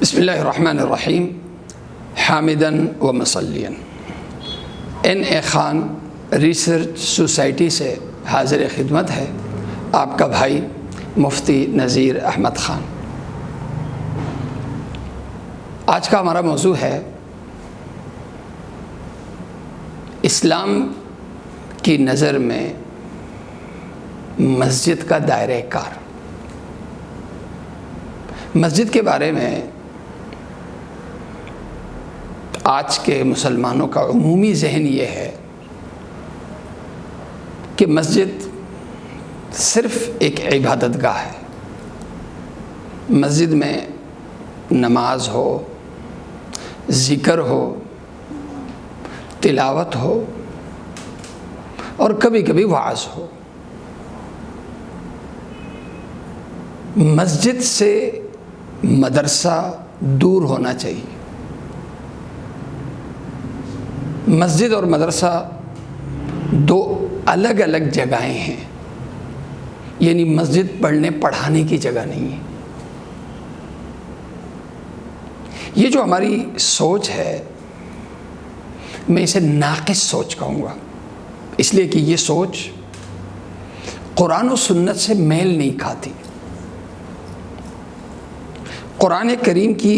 بسم اللہ الرحمن الرحیم حامدن و مصلین اے خان ریسرچ سوسائٹی سے حاضر خدمت ہے آپ کا بھائی مفتی نذیر احمد خان۔ آج کا ہمارا موضوع ہے اسلام کی نظر میں مسجد کا دائرہ کار۔ مسجد کے بارے میں آج کے مسلمانوں کا عمومی ذہن یہ ہے کہ مسجد صرف ایک عبادت گاہ ہے۔ مسجد میں نماز ہو، ذکر ہو، تلاوت ہو اور کبھی کبھی وعظ ہو۔ مسجد سے مدرسہ دور ہونا چاہیے۔ مسجد اور مدرسہ دو الگ الگ جگہیں ہیں، یعنی مسجد پڑھنے پڑھانے کی جگہ نہیں ہے۔ یہ جو ہماری سوچ ہے میں اسے ناقص سوچ کہوں گا، اس لیے کہ یہ سوچ قرآن و سنت سے میل نہیں کھاتی۔ قرآن کریم کی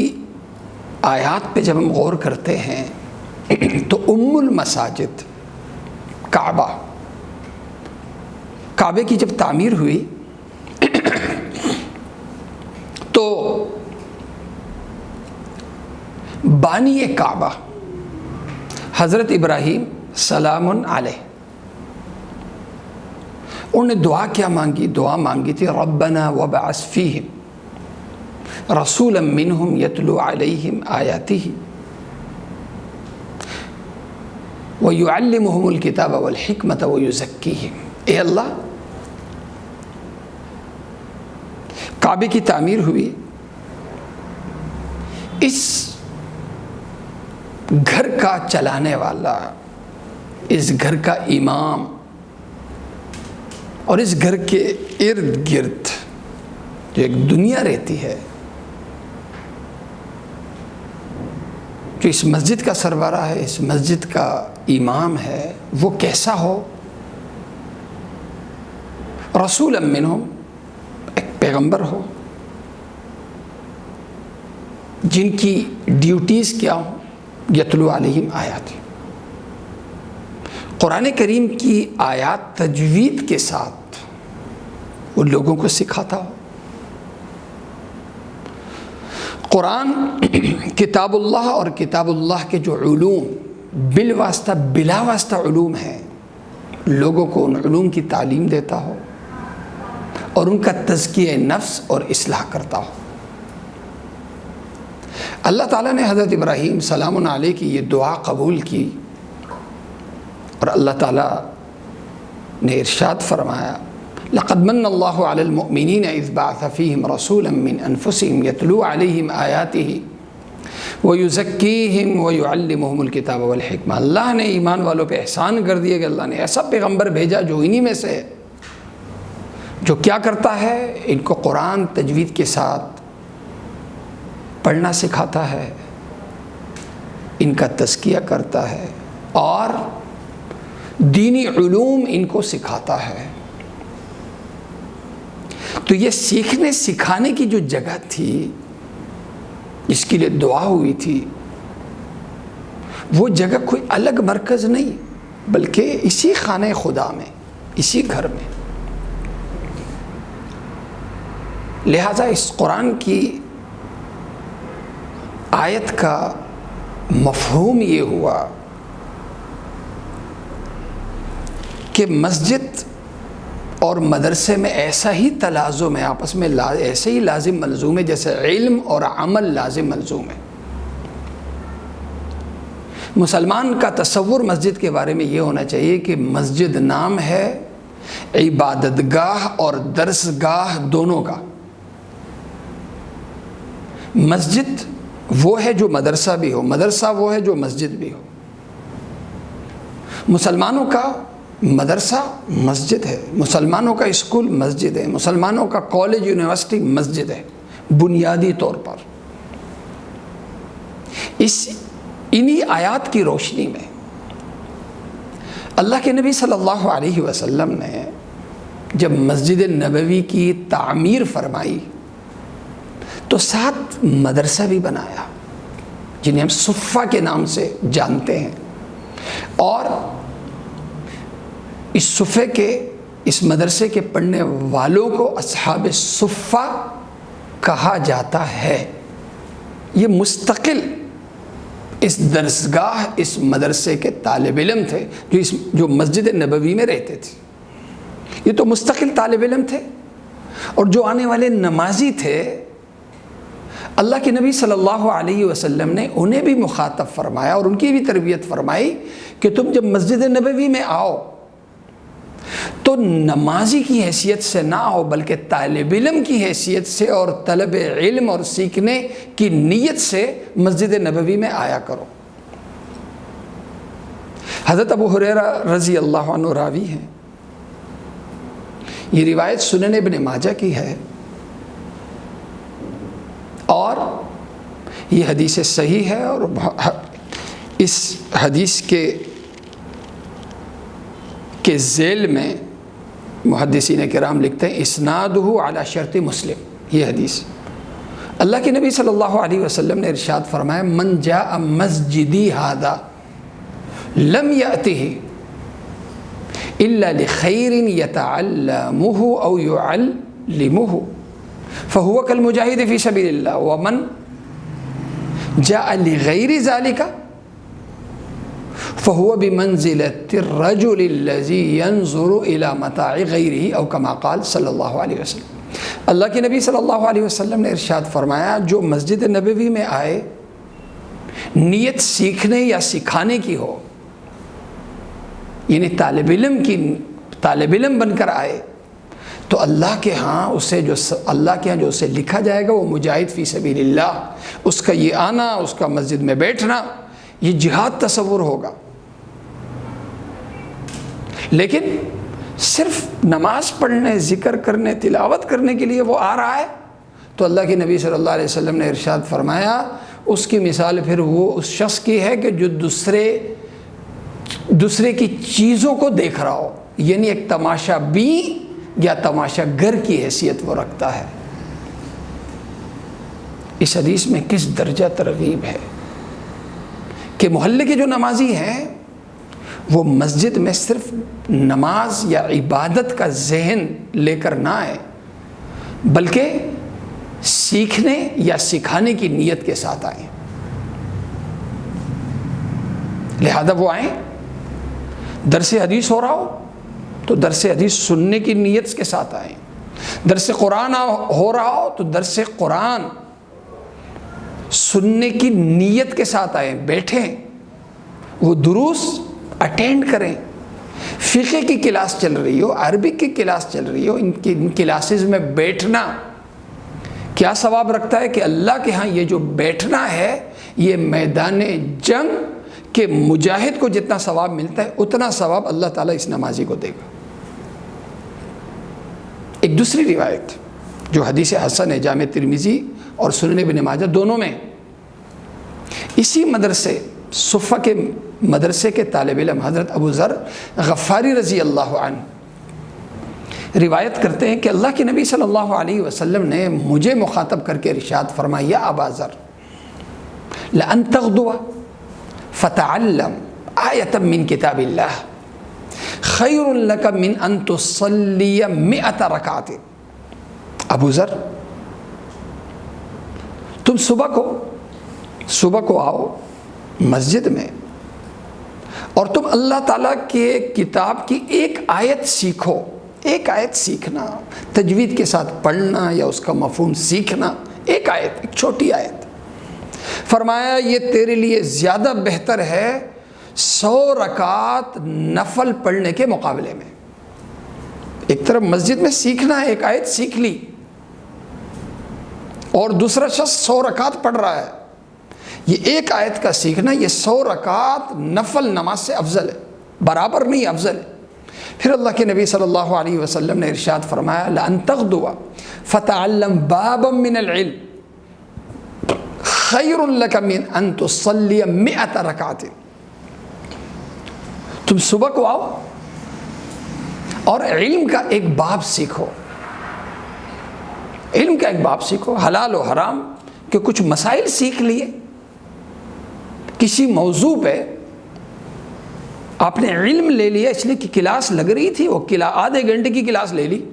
آیات پہ جب ہم غور کرتے ہیں تو ام المساجد کعبے کی جب تعمیر ہوئی تو بانی کعبہ حضرت ابراہیم سلام علیہ انہوں نے دعا کیا مانگی؟ دعا مانگی تھی ربنا وابعث فیہم رسولا منہم یتلو علیہم آیاتہ وَيُعَلِّمُهُمُ الْكِتَابَ وَالْحِكْمَةَ وَيُزَكِّيهِمْ۔ اے اللہ، کعبے کی تعمیر ہوئی، اس گھر کا چلانے والا، اس گھر کا امام اور اس گھر کے ارد گرد جو ایک دنیا رہتی ہے، جو اس مسجد کا سربراہ ہے، اس مسجد کا امام ہے، وہ کیسا ہو؟ رسول منہم، ایک پیغمبر ہو جن کی ڈیوٹیز کیا ہوں؟ یتلو علیہم آیات، قرآن کریم کی آیات تجوید کے ساتھ وہ لوگوں کو سکھاتا ہو۔ قرآن کتاب اللہ اور کتاب اللہ کے جو علوم بالواسطہ بلا واسطہ علوم ہیں، لوگوں کو ان علوم کی تعلیم دیتا ہو اور ان کا تزکیہ نفس اور اصلاح کرتا ہو۔ اللہ تعالیٰ نے حضرت ابراہیم سلام علیہ کی یہ دعا قبول کی اور اللہ تعالیٰ نے ارشاد فرمایا لقد من اللہ علی المؤمنین اذ بعث فیہم رسولا من انفسہم یتلو علیہم آیاتہ وَيُزَكِّيهِمْ وَيُعَلِّمُهُمُ الْكِتَابَ وَالْحِكْمَةَ۔ اللہ نے ایمان والوں پہ احسان کر دیا کہ اللہ نے ایسا پیغمبر بھیجا جو انہی میں سے ہے، جو کیا کرتا ہے؟ ان کو قرآن تجوید کے ساتھ پڑھنا سکھاتا ہے، ان کا تزکیہ کرتا ہے اور دینی علوم ان کو سکھاتا ہے۔ تو یہ سیکھنے سکھانے کی جو جگہ تھی، جس کے لیے دعا ہوئی تھی، وہ جگہ کوئی الگ مرکز نہیں بلکہ اسی خانہ خدا میں، اسی گھر میں۔ لہٰذا اس قرآن کی آیت کا مفہوم یہ ہوا کہ مسجد اور مدرسے میں ایسا ہی تلازم ہے، آپس میں ایسے ہی لازم ملزوم ہے جیسے علم اور عمل لازم ملزوم ہے۔ مسلمان کا تصور مسجد کے بارے میں یہ ہونا چاہیے کہ مسجد نام ہے عبادت گاہ اور درس گاہ دونوں کا۔ مسجد وہ ہے جو مدرسہ بھی ہو، مدرسہ وہ ہے جو مسجد بھی ہو۔ مسلمانوں کا مدرسہ مسجد ہے، مسلمانوں کا اسکول مسجد ہے، مسلمانوں کا کالج یونیورسٹی مسجد ہے بنیادی طور پر۔ انہی آیات کی روشنی میں اللہ کے نبی صلی اللہ علیہ وسلم نے جب مسجد نبوی کی تعمیر فرمائی تو 7 مدرسہ بھی بنایا جنہیں ہم صفہ کے نام سے جانتے ہیں، اور اس صفے کے، اس مدرسے کے پڑھنے والوں کو اصحاب صفہ کہا جاتا ہے۔ یہ مستقل اس درسگاہ، اس مدرسے کے طالب علم تھے جو مسجد نبوی میں رہتے تھے۔ یہ تو مستقل طالب علم تھے، اور جو آنے والے نمازی تھے اللہ کے نبی صلی اللہ علیہ وسلم نے انہیں بھی مخاطب فرمایا اور ان کی بھی تربیت فرمائی کہ تم جب مسجد نبوی میں آؤ تو نمازی کی حیثیت سے نہ آؤ، بلکہ طالب علم کی حیثیت سے اور طلب علم اور سیکھنے کی نیت سے مسجد نبوی میں آیا کرو۔ حضرت ابو ہریرہ رضی اللہ عنہ راوی ہیں، یہ روایت سنن ابن ماجہ کی ہے، اور یہ حدیث صحیح ہے، اور اس حدیث کے ذیل میں محدثین کرام لکھتے ہیں اسنادہ علی شرط مسلم۔ یہ حدیث اللہ کے نبی صلی اللہ علیہ وسلم نے ارشاد فرمایا من جاء مسجدی ھذا لم یأتہ الا لخیر یتعلمہ او یعلمہ فهو كالمجاهد في سبيل الله ومن جاء لغير ذلك فهو بمنزلة الرجل الذي ينظر إلى متاع غيره أو كما قال صلی اللہ علیہ وسلم۔ اللہ کے نبی صلی اللہ علیہ وسلم نے ارشاد فرمایا جو مسجد نبوی میں آئے نیت سیکھنے یا سکھانے کی ہو، یعنی طالب علم بن کر آئے، تو اللہ کے ہاں جو اسے لکھا جائے گا وہ مجاہد فی سبیل اللہ، اس کا یہ آنا، اس کا مسجد میں بیٹھنا، یہ جہاد تصور ہوگا۔ لیکن صرف نماز پڑھنے، ذکر کرنے، تلاوت کرنے کے لیے وہ آ رہا ہے، تو اللہ کے نبی صلی اللہ علیہ وسلم نے ارشاد فرمایا اس کی مثال پھر وہ اس شخص کی ہے کہ جو دوسرے کی چیزوں کو دیکھ رہا ہو، یعنی ایک تماشا بی یا تماشا گر کی حیثیت وہ رکھتا ہے۔ اس حدیث میں کس درجہ ترغیب ہے کہ محلے کے جو نمازی ہیں وہ مسجد میں صرف نماز یا عبادت کا ذہن لے کر نہ آئے، بلکہ سیکھنے یا سکھانے کی نیت کے ساتھ آئیں۔ لہذا وہ آئیں، درس حدیث ہو رہا ہو تو درس حدیث سننے کی نیت کے ساتھ آئیں، درس قرآن ہو رہا ہو تو درس قرآن سننے کی نیت کے ساتھ آئیں، بیٹھیں، وہ دروس اٹینڈ کریں۔ فقہ کی کلاس چل رہی ہو، عربک کی کلاس چل رہی ہو، ان کلاسز میں بیٹھنا کیا ثواب رکھتا ہے کہ اللہ کے ہاں یہ جو بیٹھنا ہے یہ میدان جنگ کہ مجاہد کو جتنا ثواب ملتا ہے اتنا ثواب اللہ تعالیٰ اس نمازی کو دے گا۔ ایک دوسری روایت جو حدیث حسن ہے، جامع ترمذی اور سنن ابن ماجہ دونوں میں، اسی مدرسے صفہ کے مدرسے کے طالب علم حضرت ابو ذر غفاری رضی اللہ عنہ روایت کرتے ہیں کہ اللہ کے نبی صلی اللہ علیہ وسلم نے مجھے مخاطب کر کے ارشاد فرمایا یا ابا ذر لأن تغدو فتعلم آیۃ من کتاب اللہ خیر لک من ان تصلی 100 رکعت۔ ابو ذر تم صبح کو آؤ مسجد میں اور تم اللہ تعالیٰ کے کتاب کی ایک آیت سیکھو۔ ایک آیت سیکھنا، تجوید کے ساتھ پڑھنا یا اس کا مفہوم سیکھنا، ایک آیت، ایک چھوٹی آیت، فرمایا یہ تیرے لیے زیادہ بہتر ہے 100 رکعت نفل پڑھنے کے مقابلے میں۔ ایک طرف مسجد میں سیکھنا ہے، ایک آیت سیکھ لی، اور دوسرا شخص 100 رکعت پڑھ رہا ہے، یہ ایک آیت کا سیکھنا یہ 100 رکعت نفل نماز سے افضل ہے، برابر نہیں افضل ہے۔ پھر اللہ کے نبی صلی اللہ علیہ وسلم نے ارشاد فرمایا لأن تغدو فتعلم بابا من العلم خیر لک من ان تصلی 100 رکعت، تم صبح کو آؤ اور علم کا ایک باب سیکھو، علم کا ایک باب سیکھو، حلال و حرام کے کچھ مسائل سیکھ لیے، کسی موضوع پہ آپ نے علم لے لیا، اس لیے کہ کلاس لگ رہی تھی، وہ آدھے گھنٹے کی کلاس لے لی،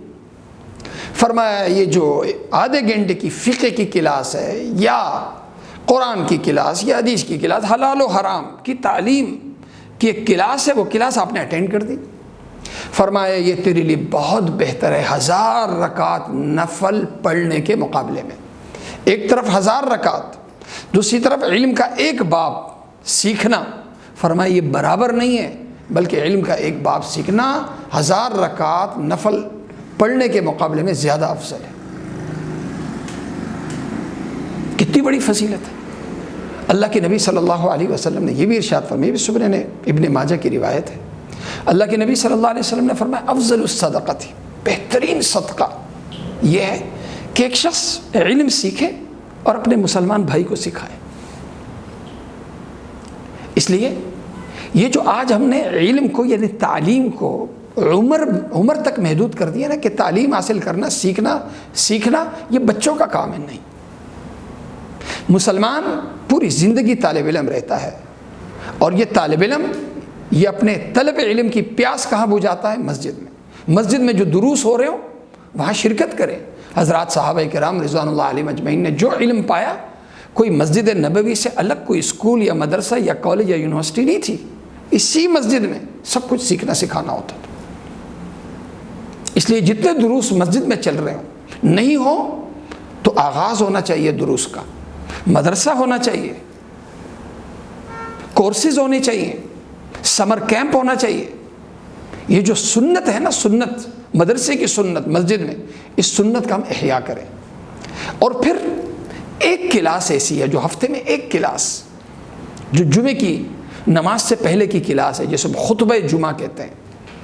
فرمایا یہ جو آدھے گھنٹے کی فقہ کی کلاس ہے یا قرآن کی کلاس یا حدیث کی کلاس، حلال و حرام کی تعلیم کی ایک کلاس ہے، وہ کلاس آپ نے اٹینڈ کر دی، فرمایا یہ تیرے لیے بہت بہتر ہے 1000 رکعت نفل پڑھنے کے مقابلے میں۔ ایک طرف 1000 رکعت، دوسری طرف علم کا ایک باب سیکھنا، فرمایا یہ برابر نہیں ہے، بلکہ علم کا ایک باب سیکھنا 1000 رکعت نفل پڑھنے کے مقابلے میں زیادہ افضل ہے۔ کتنی بڑی فضیلت ہے۔ اللہ کے نبی صلی اللہ علیہ وسلم نے یہ بھی ارشاد فرمایا، بھی سنن ابن ماجہ کی روایت ہے، اللہ کے نبی صلی اللہ علیہ وسلم نے فرمایا افضل الصدقۃ، بہترین صدقہ یہ ہے کہ ایک شخص علم سیکھے اور اپنے مسلمان بھائی کو سکھائے۔ اس لیے یہ جو آج ہم نے علم کو یعنی تعلیم کو عمر تک محدود کر دیا نا، کہ تعلیم حاصل کرنا، سیکھنا یہ بچوں کا کام ہے، نہیں، مسلمان پوری زندگی طالب علم رہتا ہے، اور یہ طالب علم یہ اپنے طلب علم کی پیاس کہاں بجھاتا ہے؟ مسجد میں جو دروس ہو رہے ہو وہاں شرکت کرے۔ حضرات صحابہ کرام رضوان اللہ علیہم اجمعین نے جو علم پایا، کوئی مسجد نبوی سے الگ کوئی اسکول یا مدرسہ یا کالج یا یونیورسٹی نہیں تھی، اسی مسجد میں سب کچھ سیکھنا سکھانا ہوتا تھا۔ اس لیے جتنے دروس مسجد میں چل رہے ہوں، نہیں ہو تو آغاز ہونا چاہیے دروس کا، مدرسہ ہونا چاہیے، کورسز ہونے چاہیے، سمر کیمپ ہونا چاہیے۔ یہ جو سنت ہے نا، سنت مدرسے کی سنت مسجد میں، اس سنت کا ہم احیاء کریں۔ اور پھر ایک کلاس ایسی ہے جو ہفتے میں ایک کلاس، جو جمعے کی نماز سے پہلے کی کلاس ہے، جسے خطبہ جمعہ کہتے ہیں،